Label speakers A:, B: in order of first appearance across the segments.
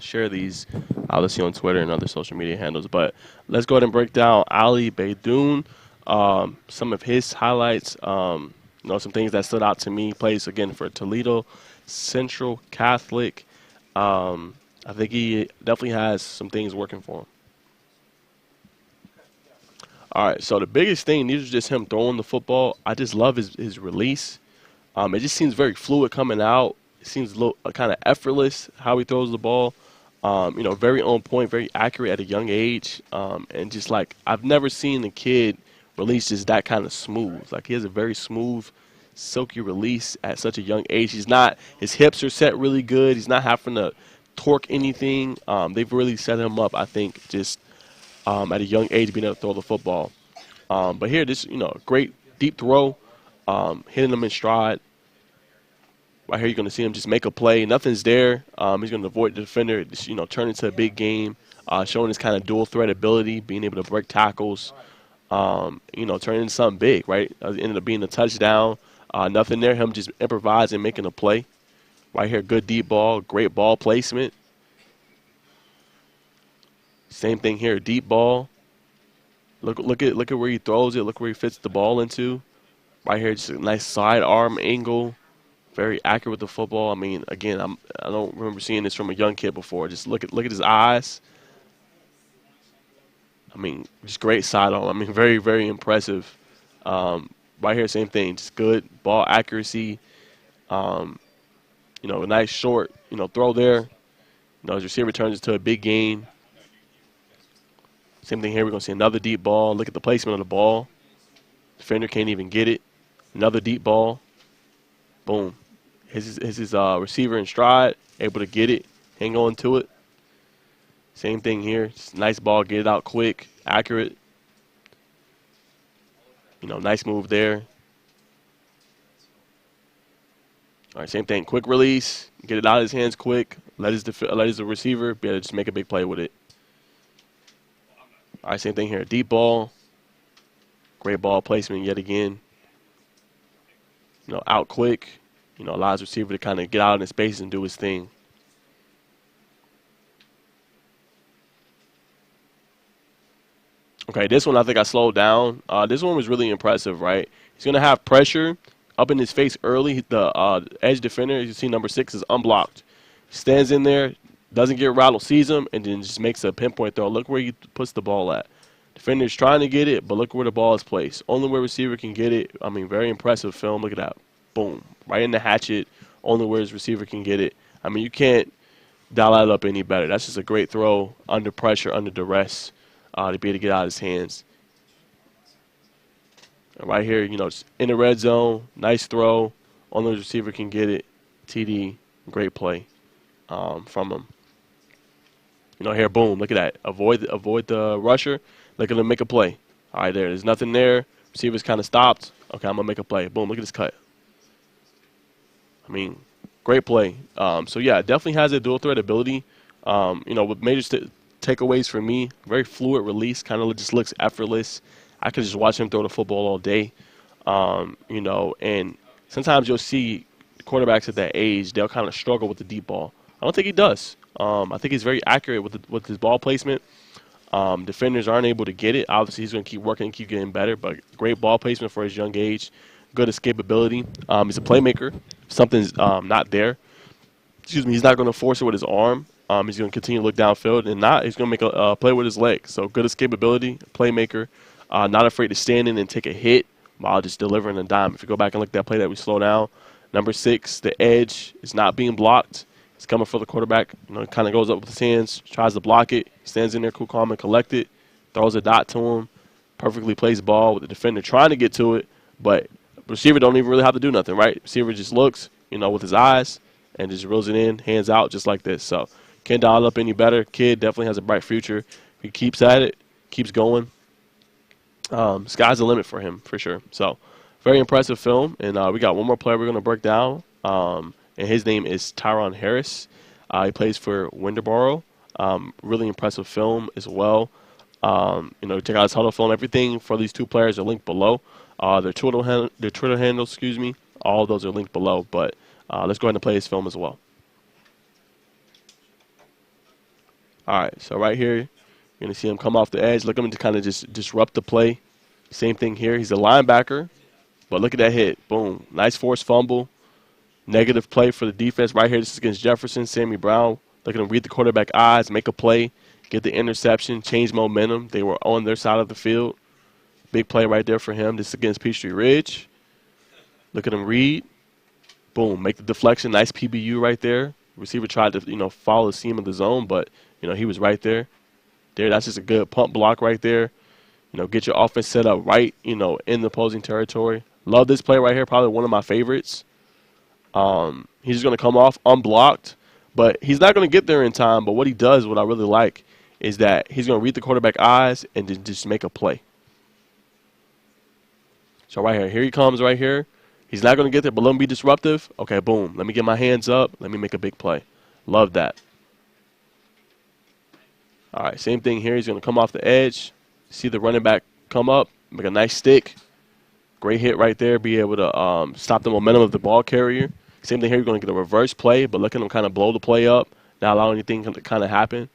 A: share these. Let's see on Twitter and other social media handles. But let's go ahead and break down Ali Beydoun, some of his highlights. Some things that stood out to me. Plays again for Toledo Central Catholic. I think he definitely has some things working for him. All right, so the biggest thing, these are just him throwing the football. I just love his release. It just seems very fluid coming out. It seems a little kind of effortless how he throws the ball. Very on point, very accurate at a young age. And just like I've never seen a kid release just that kind of smooth. Like he has a very smooth, silky release at such a young age. His hips are set really good. He's not having to torque anything. They've really set him up, I think, just at a young age being able to throw the football. But here, great deep throw, hitting them in stride. Right here, you're going to see him just make a play. Nothing's there. He's going to avoid the defender, just, turn into a big game, showing his kind of dual threat ability, being able to break tackles, turning into something big, right? Ended up being a touchdown. Nothing there. Him just improvising, making a play. Right here, good deep ball, great ball placement. Same thing here, deep ball. Look at where he throws it. Look where he fits the ball into. Right here, just a nice side arm angle. Very accurate with the football. I mean, again, I don't remember seeing this from a young kid before. Just look at his eyes. I mean, just great side arm. I mean, very, very impressive. Right here, same thing. Just good ball accuracy. A nice short, throw there. His receiver turns into a big gain. Same thing here. We're going to see another deep ball. Look at the placement of the ball. Defender can't even get it. Another deep ball. Boom. His receiver in stride, able to get it, hang on to it. Same thing here. Just nice ball, get it out quick, accurate. Nice move there. All right, same thing. Quick release, get it out of his hands quick. Let his receiver be able to just make a big play with it. All right, same thing here. Deep ball. Great ball placement yet again. Out quick. Allows receiver to kind of get out in his space and do his thing. Okay, this one I think I slowed down. This one was really impressive, right? He's going to have pressure up in his face early. The edge defender, as you see, number 6, is unblocked. Stands in there, doesn't get rattled, sees him, and then just makes a pinpoint throw. Look where he puts the ball at. Defender's trying to get it, but look where the ball is placed. Only where receiver can get it. I mean, very impressive film. Look at that. Boom. Right in the hatchet. Only where his receiver can get it. I mean, you can't dial that up any better. That's just a great throw under pressure, under duress, to be able to get out of his hands. And right here, just in the red zone. Nice throw. Only his receiver can get it. TD. Great play from him. Here, boom. Look at that. Avoid the rusher. Look at him make a play. All right, there's nothing there. Receiver's kind of stopped. Okay, I'm going to make a play. Boom, look at this cut. I mean, great play. Yeah, definitely has a dual threat ability. With major takeaways for me, very fluid release, kind of just looks effortless. I could just watch him throw the football all day. And sometimes you'll see quarterbacks at that age, they'll kind of struggle with the deep ball. I don't think he does. I think he's very accurate with his ball placement. Defenders aren't able to get it. Obviously, he's going to keep working and keep getting better, but great ball placement for his young age. Good escapability. He's a playmaker. If something's not there, he's not going to force it with his arm. He's going to continue to look downfield, and he's going to make a play with his legs. So good escapability, playmaker, not afraid to stand in and take a hit while just delivering a dime. If you go back and look at that play that we slow down, number 6, the edge is not being blocked. It's coming for the quarterback. Kind of goes up with his hands, tries to block it. He stands in there, cool, calm, and collect it. Throws a dot to him. Perfectly plays ball with the defender trying to get to it, but the receiver don't even really have to do nothing, right? Receiver just looks, with his eyes and just reels it in, hands out, just like this. So can't dial it up any better. Kid definitely has a bright future. If he keeps at it, keeps going, sky's the limit for him for sure. So very impressive film, and we got one more player we're going to break down. And his name is Tyron Harris. He plays for Barrow. Really impressive film as well. Check out his Hudl film. Everything for these two players are linked below. Their Twitter handles, all of those are linked below. But let's go ahead and play his film as well. All right, so right here, you're going to see him come off the edge. Look at him to kind of just disrupt the play. Same thing here. He's a linebacker, but look at that hit. Boom. Nice forced fumble. Negative play for the defense right here. This is against Jefferson, Sammy Brown. Look at him read the quarterback eyes, make a play, get the interception, change momentum. They were on their side of the field. Big play right there for him. This is against Peachtree Ridge. Look at him read. Boom, make the deflection. Nice PBU right there. Receiver tried to, follow the seam of the zone, but, he was right there. That's just a good pump block right there. Get your offense set up right, in the opposing territory. Love this play right here. Probably one of my favorites. He's just going to come off unblocked, but he's not going to get there in time. But what he does, what I really like, is that he's going to read the quarterback eyes and just make a play. So right here he comes right here. He's not going to get there, but let him be disruptive. Okay, boom. Let me get my hands up. Let me make a big play. Love that. All right, same thing here. He's going to come off the edge. See the running back come up, make a nice stick. Great hit right there. Be able to stop the momentum of the ball carrier. Same thing here. You're going to get a reverse play, but look at him kind of blow the play up, not allow anything to kind of happen.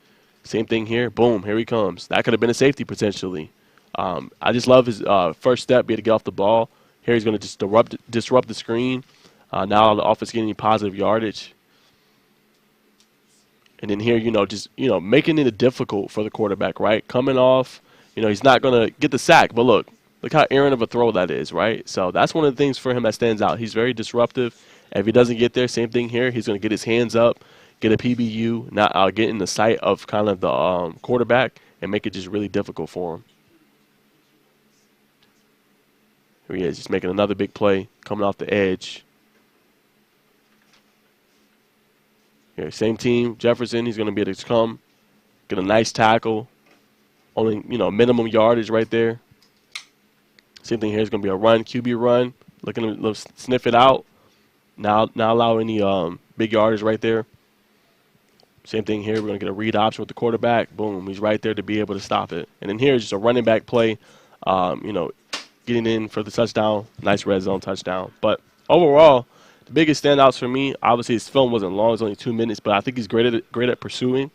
A: Same thing here. Boom, here he comes. That could have been a safety potentially. I just love his first step, be able to get off the ball. Here he's going to just disrupt the screen. Now the offense getting positive yardage. And then here, making it difficult for the quarterback, right? Coming off, he's not going to get the sack. But look how errant of a throw that is, right? So that's one of the things for him that stands out. He's very disruptive. If he doesn't get there, same thing here. He's going to get his hands up, get a PBU, not get in the sight of kind of the quarterback and make it just really difficult for him. Here he is, just making another big play, coming off the edge. Here, same team, Jefferson. He's going to be able to come, get a nice tackle. Only, minimum yardage right there. Same thing here. It's going to be a run, QB run. Looking to sniff it out. Now allow any big yardage right there. Same thing here. We're going to get a read option with the quarterback. Boom. He's right there to be able to stop it. And then here is just a running back play. Getting in for the touchdown. Nice red zone touchdown. But overall, the biggest standouts for me, obviously his film wasn't long. It was only 2 minutes, but I think he's great at pursuing.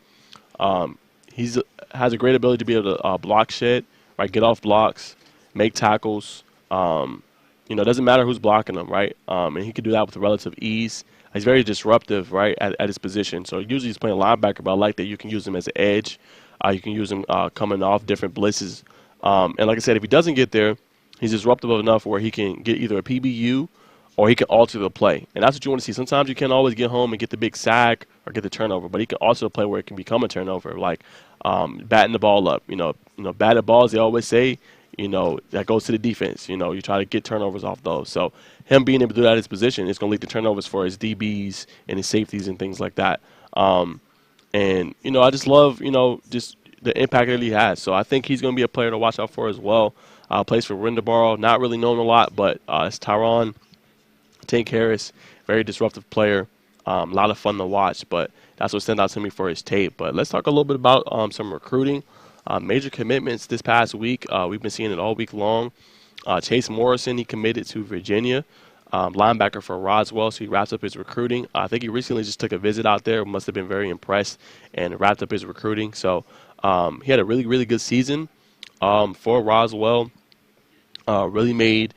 A: He has a great ability to be able to block shed, right? Get off blocks, make tackles. It doesn't matter who's blocking him, right? And he can do that with relative ease. He's very disruptive, right, at his position. So usually he's playing linebacker, but I like that you can use him as an edge. You can use him coming off different blitzes. And like I said, if he doesn't get there, he's disruptive enough where he can get either a PBU or he can alter the play. And that's what you want to see. Sometimes you can't always get home and get the big sack or get the turnover, but he can also play where it can become a turnover, like batting the ball up. Batted balls, they always say, that goes to the defense. You try to get turnovers off those. So him being able to do that at his position is going to lead to turnovers for his DBs and his safeties and things like that. I just love, just the impact that he has. So I think he's going to be a player to watch out for as well. Plays for Barrow, not really known a lot, but it's Tyron, Tank Harris, very disruptive player. A lot of fun to watch, but that's what stands out to me for his tape. But let's talk a little bit about some recruiting. Major commitments this past week. We've been seeing it all week long. Chase Morrison, he committed to Virginia. Linebacker for Roswell, so he wraps up his recruiting. I think he recently just took a visit out there, must have been very impressed, and wrapped up his recruiting. So he had a really, really good season for Roswell. Really made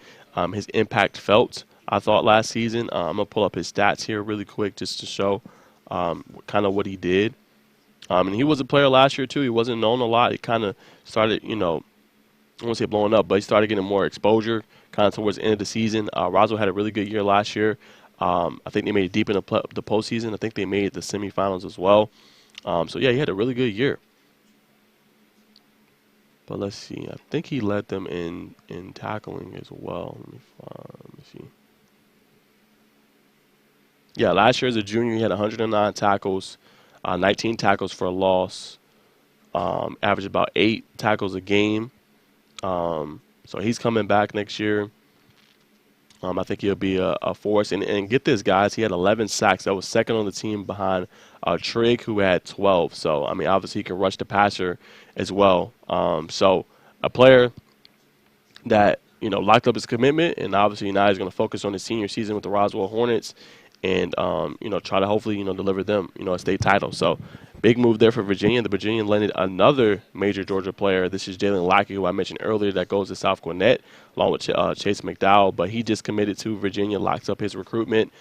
A: his impact felt, I thought, last season. I'm going to pull up his stats here really quick just to show kind of what he did. And he was a player last year, too. He wasn't known a lot. He kind of started, I won't say blowing up, but he started getting more exposure kind of towards the end of the season. Roswell had a really good year last year. I think they made it deep in the postseason. I think they made the semifinals as well. He had a really good year. But let's see. I think he led them in tackling as well. Let me see. Yeah, last year as a junior, he had 109 tackles, 19 tackles for a loss, averaged about 8 tackles a game. So he's coming back next year. I think he'll be a force. And get this, guys, he had 11 sacks. That was second on the team behind Trigg, who had 12. So, obviously he can rush the passer as well. So a player that, locked up his commitment, and obviously now he's going to focus on his senior season with the Roswell Hornets. and try to hopefully deliver them a state title. So big move there for Virginia. The Virginia landed another major Georgia player. This is Jalen Lackey, who I mentioned earlier, that goes to South Gwinnett along with Chase McDowell. But he just committed to Virginia, locks up his recruitment.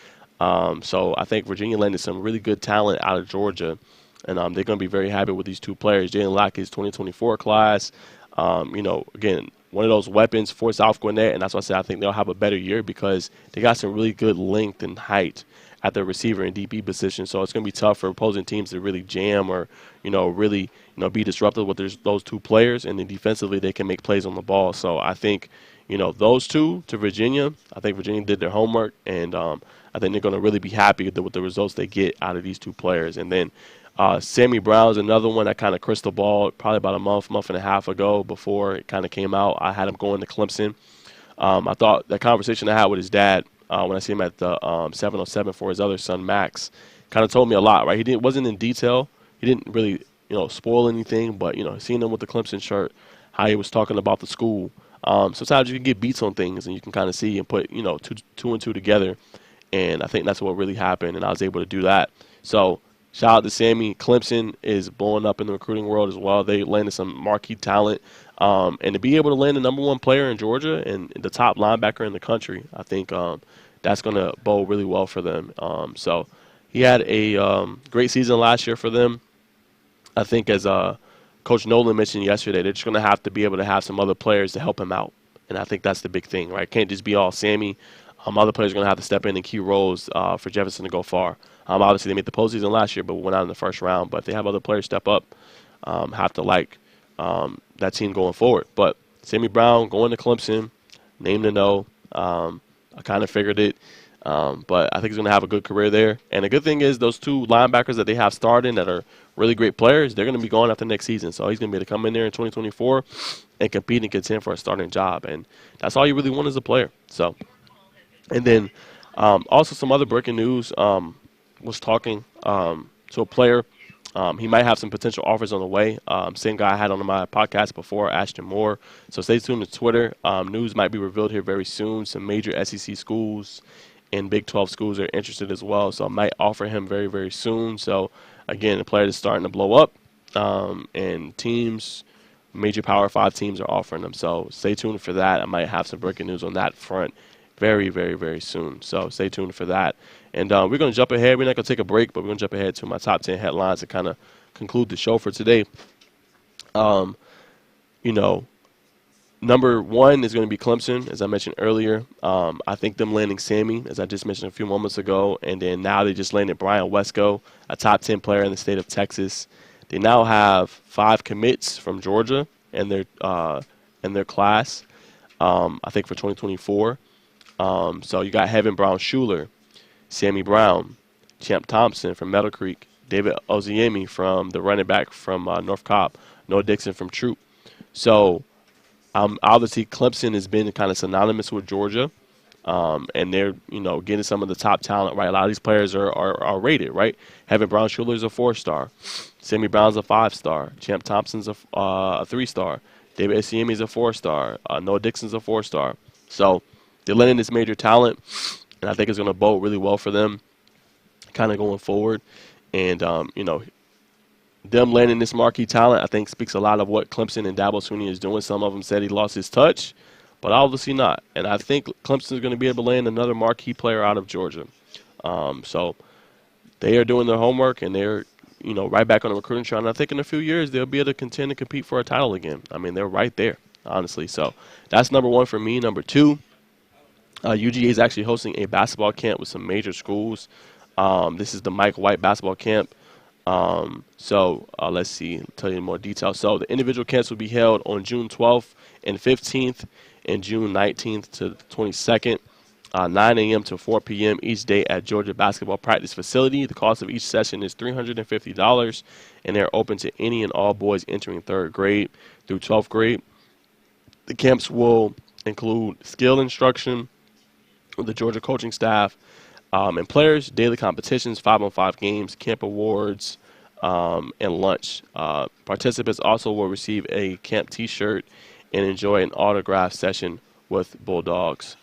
A: So I think Virginia landed some really good talent out of Georgia, and they're going to be very happy with these two players. Jalen Lackey's 2024 class. Again, one of those weapons for South Gwinnett, and that's why I say I think they'll have a better year because they got some really good length and height at the receiver and DB position. So it's going to be tough for opposing teams to really jam or, really, be disruptive with those two players. And then defensively, they can make plays on the ball. So I think, those two to Virginia, I think Virginia did their homework. And I think they're going to really be happy with the results they get out of these two players. And then Sammy Brown's another one that kind of crystal ball probably about a month and a half ago before it kind of came out. I had him going to Clemson. I thought that conversation I had with his dad when I see him at the 707 for his other son, Max, kind of told me a lot, right? Wasn't in detail. He didn't really, spoil anything, but, seeing him with the Clemson shirt, how he was talking about the school. Sometimes you can get beats on things and you can kind of see and put, two and two together. And I think that's what really happened, and I was able to do that. So shout out to Sammy. Clemson is blowing up in the recruiting world as well. They landed some marquee talent. And to be able to land the number one player in Georgia and the top linebacker in the country, I think that's going to bode really well for them. So he had a great season last year for them. I think as Coach Nolan mentioned yesterday, they're just going to have to be able to have some other players to help him out. And I think that's the big thing, right? Can't just be all Sammy. Other players are going to have to step in key roles for Jefferson to go far. Obviously, they made the postseason last year, but went out in the first round. But if they have other players step up, have to like that team going forward. But Sammy Brown going to Clemson, name to know. I kind of figured it. But I think he's going to have a good career there. And the good thing is those two linebackers that they have starting that are really great players, they're going to be going after next season. So he's going to be able to come in there in 2024 and compete and contend for a starting job. And that's all you really want as a player. So, and then also some other breaking news was talking to a player. He might have some potential offers on the way. Same guy I had on my podcast before, Ashton Moore. So stay tuned to Twitter. News might be revealed here very soon. Some major SEC schools and Big 12 schools are interested as well. So I might offer him very, very soon. So, again, the player is starting to blow up. And teams, major Power 5 teams are offering them. So stay tuned for that. I might have some breaking news on that front very, very, very soon. So stay tuned for that. And we're going to jump ahead. We're not going to take a break, but we're going to jump ahead to my top 10 headlines to kind of conclude the show for today. Number one is going to be Clemson, as I mentioned earlier. I think them landing Sammy, as I just mentioned a few moments ago, and then now they just landed Brian Wesco, a top 10 player in the state of Texas. They now have 5 commits from Georgia in their class, I think for 2024. So you got Heaven Brown Schuler, Sammy Brown, Champ Thompson from Meadow Creek, David Oziemi from the running back from North Cobb, Noah Dixon from Troop. So obviously Clemson has been kind of synonymous with Georgia, and they're getting some of the top talent, right? A lot of these players are rated, right? Heaven Brown Schuler is a 4-star, Sammy Brown's a 5-star, Champ Thompson's a 3-star, David Oziemi is a 4-star, Noah Dixon's a 4-star. So they're letting this major talent, and I think it's going to bode really well for them kind of going forward. And, them landing this marquee talent, I think, speaks a lot of what Clemson and Dabo Swinney is doing. Some of them said he lost his touch, but obviously not. And I think Clemson is going to be able to land another marquee player out of Georgia. So they are doing their homework, and they're, right back on the recruiting trail. And I think in a few years they'll be able to contend and compete for a title again. I mean, they're right there, honestly. So that's number one for me. Number two, UGA is actually hosting a basketball camp with some major schools. This is the Mike White basketball camp. Let's see, tell you more details. So the individual camps will be held on June 12th and 15th and June 19th to 22nd, 9 a.m. to 4 p.m. each day at Georgia Basketball Practice Facility. The cost of each session is $350, and they're open to any and all boys entering 3rd grade through 12th grade. The camps will include skill instruction with the Georgia coaching staff, and players, daily competitions, 5-on-5 games, camp awards, and lunch. Participants also will receive a camp T-shirt and enjoy an autograph session with Bulldogs.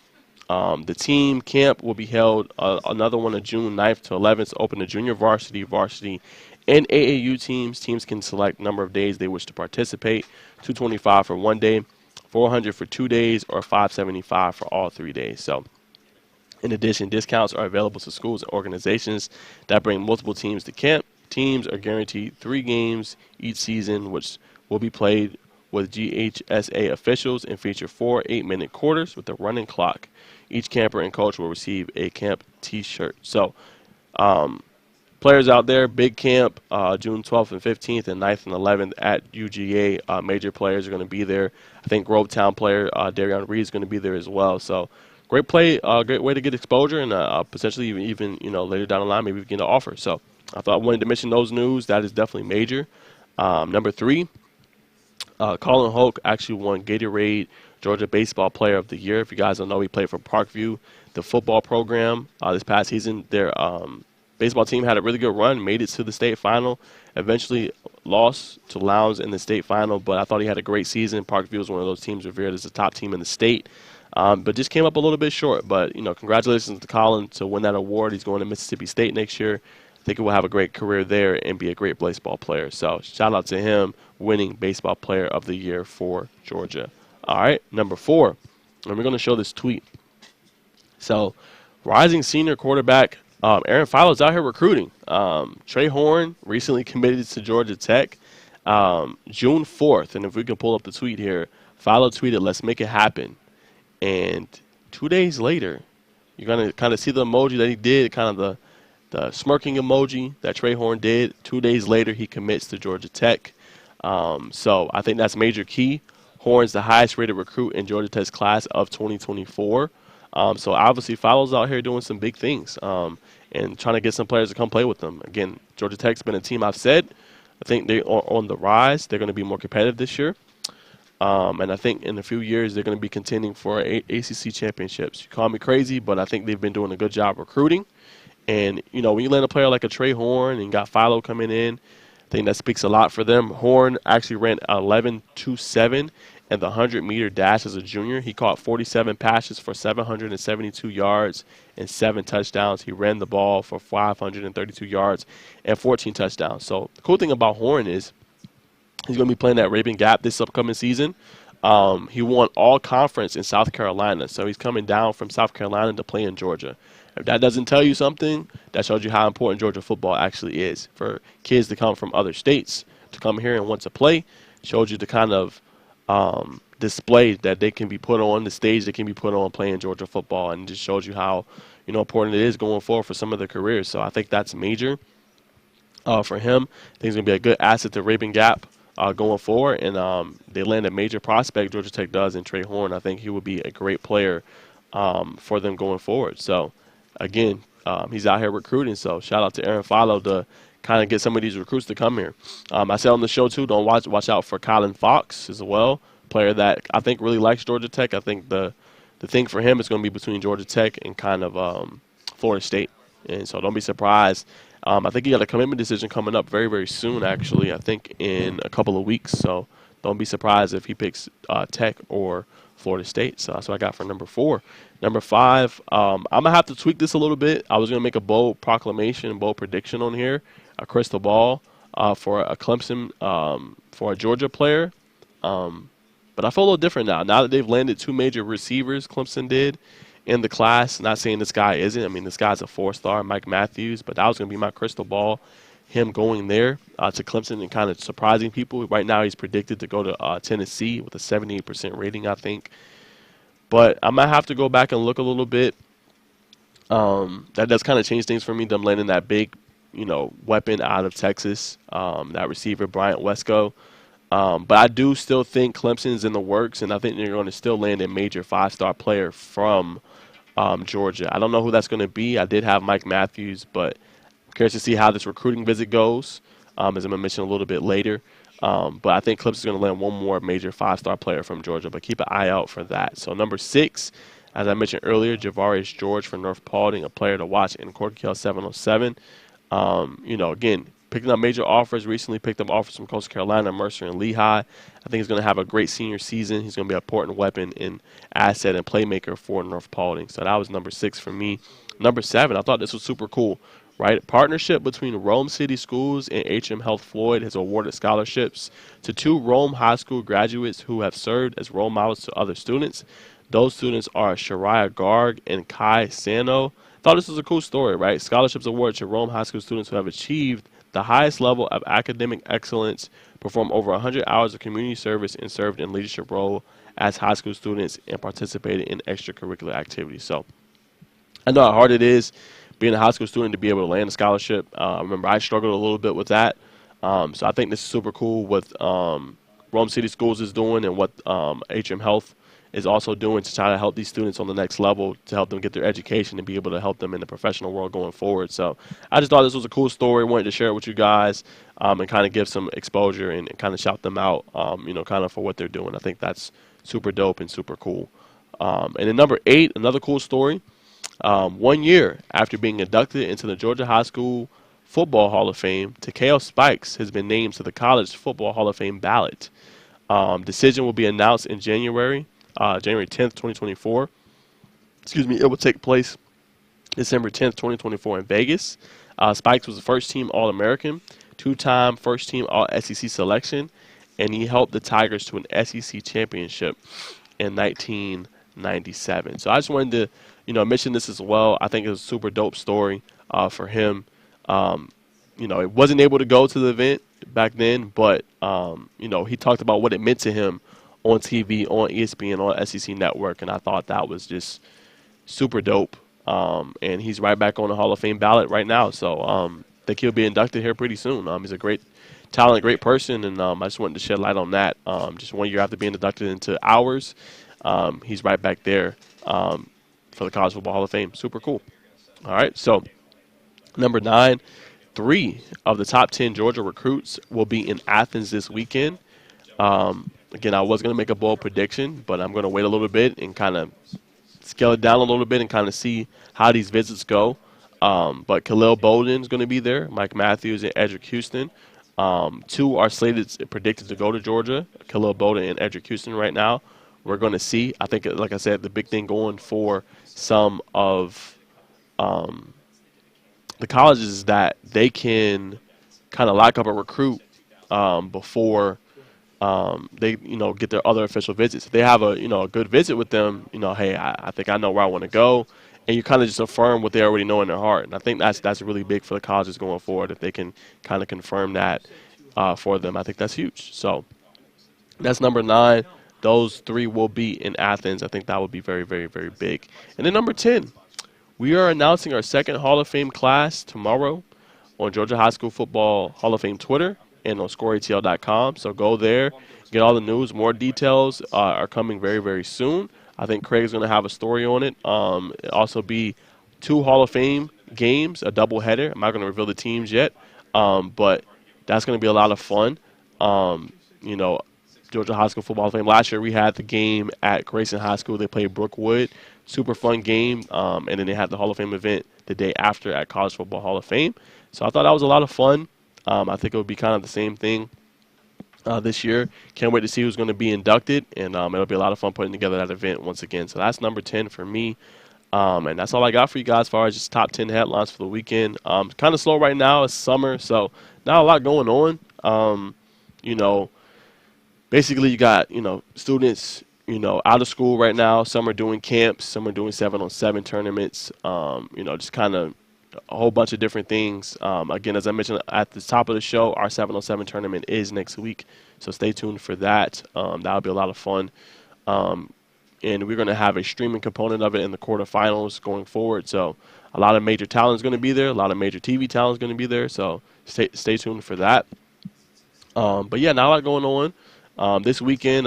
A: The team camp will be held another one on June 9th to 11th, open to junior varsity, varsity, and AAU teams. Teams can select number of days they wish to participate, 225 for 1 day, 400 for 2 days, or 575 for all 3 days. So, in addition, discounts are available to schools and organizations that bring multiple teams to camp. Teams are guaranteed 3 games each season, which will be played with GHSA officials and feature 4 8-minute quarters with a running clock. Each camper and coach will receive a camp T-shirt. So, players out there, big camp, June 12th and 15th and 9th and 11th at UGA. Major players are going to be there. I think Grovetown player Darion Reed is going to be there as well. So, great great way to get exposure, and potentially even later down the line maybe we get an offer. So, I thought I wanted to mention those news. That is definitely major. Number 3. Colin Hoke actually won Gatorade Georgia Baseball Player of the Year. If you guys don't know, he played for Parkview, the football program. This past season, their baseball team had a really good run, made it to the state final, eventually lost to Lowndes in the state final, but I thought he had a great season. Parkview was one of those teams revered as the top team in the state, but just came up a little bit short. But, congratulations to Colin to win that award. He's going to Mississippi State next year. I think he will have a great career there and be a great baseball player. So shout out to him winning Baseball Player of the Year for Georgia. All right, number 4, and we're going to show this tweet. So rising senior quarterback Aaron Filo's out here recruiting. Trey Horn recently committed to Georgia Tech June 4th. And if we can pull up the tweet here, Filo tweeted, "Let's make it happen." And 2 days later, you're going to kind of see the emoji that he did, kind of the smirking emoji that Trey Horn did. 2 days later, he commits to Georgia Tech. So I think that's major key. Horn's the highest rated recruit in Georgia Tech's class of 2024. So obviously Filo's out here doing some big things and trying to get some players to come play with them. Again, Georgia Tech's been a team I've said. I think they are on the rise. They're going to be more competitive this year. And I think in a few years they're going to be contending for ACC championships. You call me crazy, but I think they've been doing a good job recruiting. And, when you land a player like a Trey Horn and got Filo coming in, I think that speaks a lot for them. Horn actually ran 11.27 in the 100-meter dash as a junior. He caught 47 passes for 772 yards and 7 touchdowns. He ran the ball for 532 yards and 14 touchdowns. So the cool thing about Horn is he's going to be playing at Raven Gap this upcoming season. He won all conference in South Carolina, so he's coming down from South Carolina to play in Georgia. If that doesn't tell you something, that shows you how important Georgia football actually is. For kids to come from other states to come here and want to play, shows you the kind of display that they can be put on, the stage they can be put on playing Georgia football, and just shows you how important it is going forward for some of their careers. So I think that's major for him. I think he's going to be a good asset to Raven Gap going forward, and they land a major prospect, Georgia Tech does, in Trey Horn. I think he will be a great player for them going forward. So again, he's out here recruiting, so shout out to Aaron Filo to kind of get some of these recruits to come here. I said on the show, too, don't watch out for Colin Fox as well, player that I think really likes Georgia Tech. I think the thing for him is going to be between Georgia Tech and kind of Florida State, and so don't be surprised. I think he got a commitment decision coming up very, very soon, actually, I think in a couple of weeks, so don't be surprised if he picks Tech or Florida State. So that's what I got for number 4. Number 5, I'm going to have to tweak this a little bit. I was going to make a bold proclamation, bold prediction on here, a crystal ball for a Clemson, for a Georgia player. But I feel a little different now. Now that they've landed 2 major receivers, Clemson did, in the class. Not saying this guy isn't. I mean, this guy's a 4-star, Mike Matthews, but that was going to be my crystal ball, him going there to Clemson and kind of surprising people. Right now he's predicted to go to Tennessee with a 78% rating, I think. But I might have to go back and look a little bit. That does kind of change things for me, them landing that big, weapon out of Texas, that receiver, Bryant Wesco. But I do still think Clemson's in the works, and I think they're going to still land a major 5-star player from Georgia. I don't know who that's going to be. I did have Mike Matthews, but I'm curious to see how this recruiting visit goes, as I'm going to mention a little bit later. But I think Clemson's going to land one more major 5-star player from Georgia, but keep an eye out for that. So number 6, as I mentioned earlier, Javarius George from North Paulding, a player to watch in Cork Hill 707. Again, picking up major offers. Recently picked up offers from Coastal Carolina, Mercer, and Lehigh. I think he's going to have a great senior season. He's going to be an important weapon and asset and playmaker for North Paulding. So that was number 6 for me. Number 7, I thought this was super cool, right? Partnership between Rome City Schools and HM Health Floyd has awarded scholarships to 2 Rome High School graduates who have served as role models to other students. Those students are Shariah Garg and Kai Sano. Thought this was a cool story, right? Scholarships awarded to Rome High School students who have achieved the highest level of academic excellence, performed over 100 hours of community service, and served in leadership role as high school students and participated in extracurricular activities. So I know how hard it is being a high school student to be able to land a scholarship. I remember I struggled a little bit with that. So I think this is super cool what Rome City Schools is doing and what HM Health is also doing to try to help these students on the next level, to help them get their education and be able to help them in the professional world going forward. So I just thought this was a cool story. Wanted to share it with you guys and kind of give some exposure and kind of shout them out, kind of for what they're doing. I think that's super dope and super cool. And then number 8, another cool story. 1 year after being inducted into the Georgia High School Football Hall of Fame, Takeo Spikes has been named to the College Football Hall of Fame ballot. Decision will be announced in January 10th, 2024. It will take place December 10th, 2024 in Vegas. Spikes was the first-team All-American, 2-time first-team All-SEC selection, and he helped the Tigers to an SEC championship in 1997. So I just wanted to, mention this as well. I think it was a super dope story for him. It wasn't able to go to the event back then, but, he talked about what it meant to him on TV, on ESPN, on SEC Network, and I thought that was just super dope. And he's right back on the Hall of Fame ballot right now, so I think he'll be inducted here pretty soon. He's a great talent, great person, and I just wanted to shed light on that. Just 1 year after being inducted into ours, he's right back there for the College Football Hall of Fame. Super cool. All right, so number 9, 3 of the top 10 Georgia recruits will be in Athens this weekend. Again, I was going to make a bold prediction, but I'm going to wait a little bit and kind of scale it down a little bit and kind of see how these visits go. But Khalil Bowden is going to be there, Mike Matthews and Edric Houston. 2 are predicted to go to Georgia, Khalil Bowden and Edric Houston right now. We're going to see. I think, like I said, the big thing going for some of the colleges is that they can kind of lock up a recruit before they, get their other official visits. If they have a good visit with them, hey, I think I know where I want to go, and you kind of just affirm what they already know in their heart. And I think that's really big for the colleges going forward. If they can kind of confirm that for them, I think that's huge. So that's number 9. Those 3 will be in Athens. I think that would be very, very, very big. And then number 10, we are announcing our second Hall of Fame class tomorrow on Georgia High School Football Hall of Fame Twitter and on scoreatl.com. So go there, get all the news. More details are coming very, very soon. I think Craig's going to have a story on it. It'll also be 2 Hall of Fame games, a doubleheader. I'm not going to reveal the teams yet, but that's going to be a lot of fun. Georgia High School Football Hall of Fame. Last year we had the game at Grayson High School. They played Brookwood. Super fun game. And then they had the Hall of Fame event the day after at College Football Hall of Fame. So I thought that was a lot of fun. I think it would be kind of the same thing this year. Can't wait to see who's going to be inducted, and it'll be a lot of fun putting together that event once again. So that's number 10 for me, and that's all I got for you guys as far as just top 10 headlines for the weekend. Kind of slow right now. It's summer, so not a lot going on. Basically you got, students, out of school right now. Some are doing camps. Some are doing 7-on-7 tournaments, just kind of a whole bunch of different things. Again, as I mentioned at the top of the show, our 7-on-7 tournament is next week, so stay tuned for that. That'll be a lot of fun. And we're going to have a streaming component of it in the quarterfinals going forward. So a lot of major talent is going to be there. A lot of major TV talent is going to be there. So stay tuned for that. But, yeah, not a lot going on. This weekend,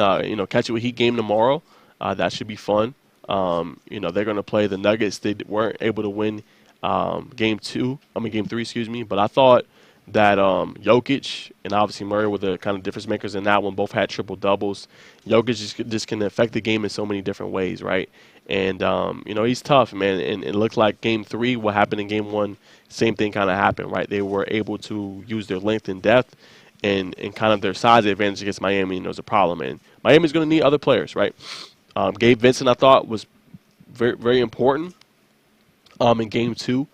A: catch it with Heat game tomorrow. That should be fun. They're going to play the Nuggets. They weren't able to win game 3, but I thought that Jokic and obviously Murray were the kind of difference makers in that one. Both had triple doubles. Jokic just can affect the game in so many different ways, right? And he's tough, man. And it looked like Game 3, what happened in Game 1, same thing kind of happened, right? They were able to use their length and depth and kind of their size advantage against Miami, and there was a problem. And Miami's going to need other players, right? Gabe Vincent, I thought, was very, very important in Game 2.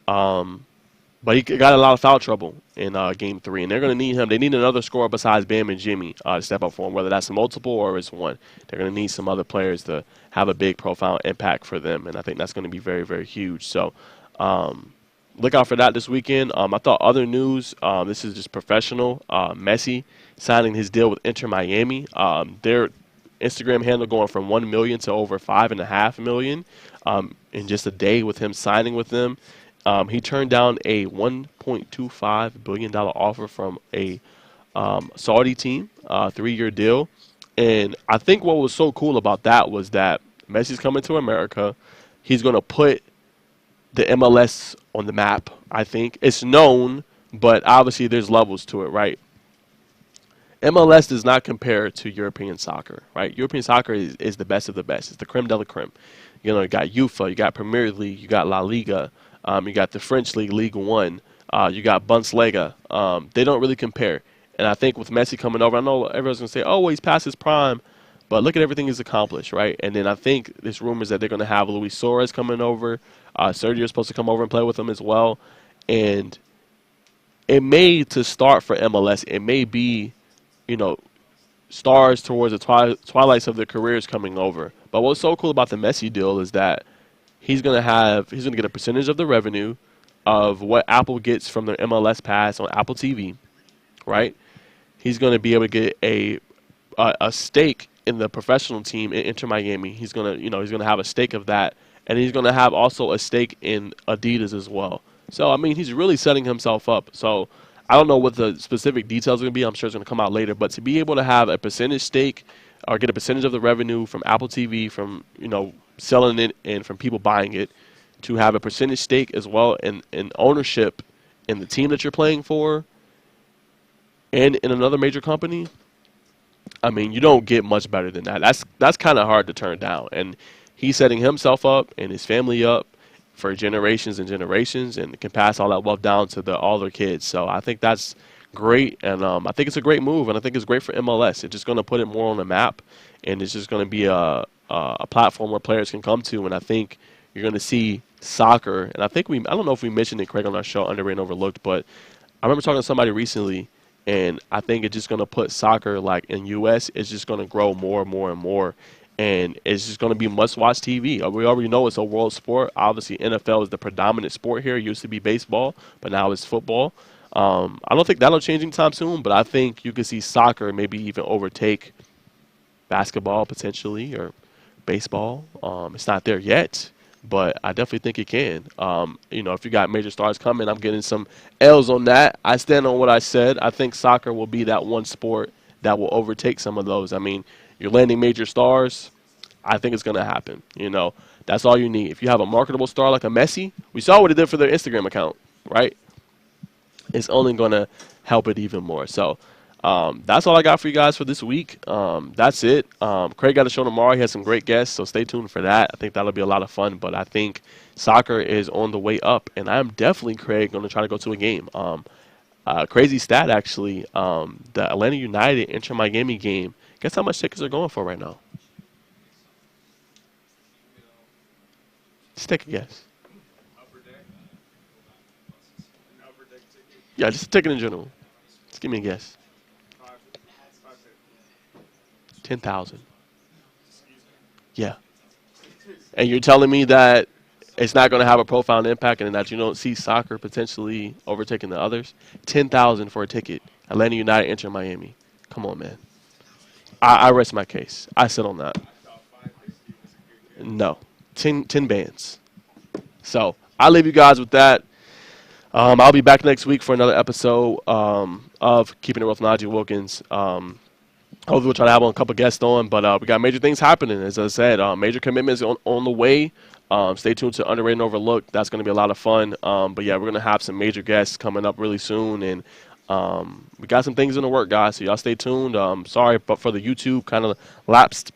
A: But he got a lot of foul trouble in Game 3, and they're going to need him. They need another scorer besides Bam and Jimmy to step up for him, whether that's multiple or it's one. They're going to need some other players to have a big, profound impact for them, and I think that's going to be very, very huge. So look out for that this weekend. I thought other news, this is just professional. Messi signing his deal with Inter Miami. Their Instagram handle going from 1 million to over 5.5 million in just a day with him signing with them. He turned down a $1.25 billion offer from a Saudi team, 3-year deal. And I think what was so cool about that was that Messi's coming to America. He's going to put the MLS on the map, I think. It's known, but obviously there's levels to it, right? MLS does not compare to European soccer, right? European soccer is the best of the best. It's the creme de la creme. You got UEFA, you got Premier League, you got La Liga. You got the French League, Ligue 1. You got Bundesliga. They don't really compare. And I think with Messi coming over, I know everyone's going to say, oh, well, he's past his prime. But look at everything he's accomplished, right? And then I think there's rumors that they're going to have Luis Suarez coming over. Sergio's supposed to come over and play with him as well. And it may, to start for MLS, it may be, stars towards the twilights of their careers coming over. But what's so cool about the Messi deal is that he's going to get a percentage of the revenue of what Apple gets from their MLS pass on Apple TV, right? He's going to be able to get a stake in the professional team in Inter Miami. He's going to have a stake of that, and he's going to have also a stake in Adidas as well. So I mean, he's really setting himself up. So I don't know what the specific details are going to be. I'm sure it's going to come out later. But to be able to have a percentage stake or get a percentage of the revenue from Apple TV, from selling it and from people buying it, to have a percentage stake as well in ownership in the team that you're playing for and in another major company, I mean, you don't get much better than that. That's kind of hard to turn down. And he's setting himself up and his family up for generations and generations, and can pass all that wealth down to all their kids. So I think that's great, and I think it's a great move, and I think it's great for MLS. It's just going to put it more on the map, and it's just going to be a platform where players can come to, and I think you're going to see soccer. And I don't know if we mentioned it, Craig, on our show, Underrated and Overlooked, but I remember talking to somebody recently, and I think it's just going to put soccer, like in U.S., it's just going to grow more and more and more, and it's just going to be must-watch TV. We already know it's a world sport. Obviously, NFL is the predominant sport here. It used to be baseball, but now it's football. I don't think that'll change anytime soon, but I think you could see soccer maybe even overtake basketball potentially, or baseball. It's not there yet, but I definitely think it can. If you got major stars coming, I'm getting some L's on that. I stand on what I said. I think soccer will be that one sport that will overtake some of those. I mean, you're landing major stars. I think it's going to happen. That's all you need. If you have a marketable star like a Messi, we saw what it did for their Instagram account, right? It's only going to help it even more. So that's all I got for you guys for this week. That's it. Craig got a show tomorrow. He has some great guests, so stay tuned for that. I think that'll be a lot of fun. But I think soccer is on the way up, and I'm definitely, Craig, going to try to go to a game. Crazy stat, actually. The Atlanta United Inter Miami game. Guess how much tickets are going for right now? Just take a guess. Yeah, just a ticket in general. Just give me a guess. 10,000. Yeah. And you're telling me that it's not going to have a profound impact, and that you don't see soccer potentially overtaking the others? 10,000 for a ticket. Atlanta United Inter Miami. Come on, man. I rest my case. I sit on that. No. 10 bands. So I'll leave you guys with that. I'll be back next week for another episode of Keeping It Real with Najeh Wilkins. Hopefully we'll try to have a couple guests on, but we got major things happening. As I said, major commitments on the way. Stay tuned to Underrated and Overlooked. That's going to be a lot of fun. But yeah, we're going to have some major guests coming up really soon, and we got some things in the work, guys. So y'all stay tuned. Sorry, but for the YouTube kind of lapsed,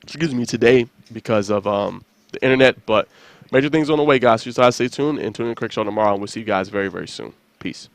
A: today. because of the internet. But major things on the way, guys. So you just gotta stay tuned and tune in to Crick Show tomorrow, and we'll see you guys very, very soon. Peace.